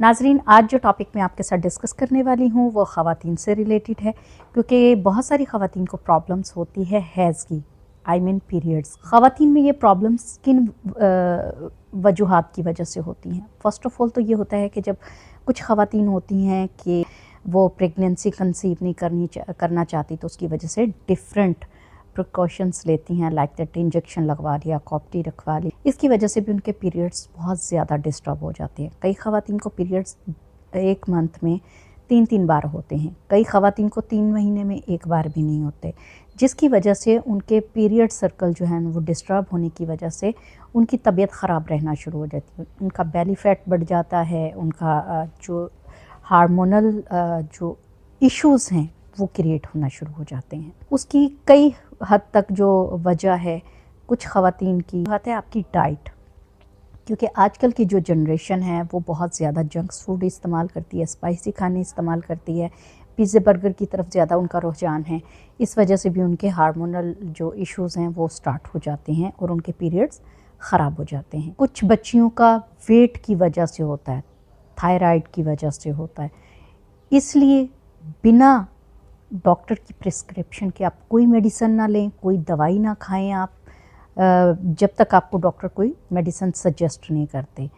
नाजरीन, आज जो टॉपिक मैं आपके साथ डिस्कस करने वाली हूँ वो ख़वातीन से रिलेटेड है, क्योंकि बहुत सारी ख़वातीन को प्रॉब्लम्स होती है हैज़ की, आई मीन पीरियड्स। ख़वातीन में ये प्रॉब्लम्स किन वजूहात की वजह से होती हैं? फ़र्स्ट ऑफ़ ऑल तो ये होता है कि जब कुछ ख़वातीन होती हैं कि वो प्रेगनेंसी कंसीव नहीं करना चाहती, तो उसकी वजह से डिफरेंट प्रिकॉशंस लेती हैं, लाइक दैट इंजेक्शन लगवा लिया, कॉप्टी रखवा ली। इसकी वजह से भी उनके पीरियड्स बहुत ज़्यादा डिस्टर्ब हो जाते हैं। कई ख़वातीन को पीरियड्स एक मंथ में 3-3 बार होते हैं, कई ख़वातीन को 3 महीने में एक बार भी नहीं होते, जिसकी वजह से उनके पीरियड सर्कल जो है वो डिस्टर्ब होने की वजह से उनकी तबीयत ख़राब रहना शुरू हो जाती है। उनका बेली फैट बढ़ जाता है, उनका जो हार्मोनल जो इश्यूज़ हैं वो क्रिएट होना शुरू हो जाते हैं। उसकी कई हद तक जो वजह है कुछ ख़वातीन की बात है आपकी डाइट, क्योंकि आजकल की जो जनरेशन है वो बहुत ज़्यादा जंक्स फूड इस्तेमाल करती है, स्पाइसी खाने इस्तेमाल करती है, पिज़्ज़ा बर्गर की तरफ ज़्यादा उनका रुझान है। इस वजह से भी उनके हार्मोनल जो इश्यूज़ हैं वो स्टार्ट हो जाते हैं और उनके पीरियड्स ख़राब हो जाते हैं। कुछ बच्चियों का वेट की वजह से होता है, थायराइड की वजह से होता है, इसलिए बिना डॉक्टर की प्रिस्क्रिप्शन के आप कोई मेडिसिन ना लें, कोई दवाई ना खाएं आप जब तक आपको डॉक्टर कोई मेडिसिन सजेस्ट नहीं करते।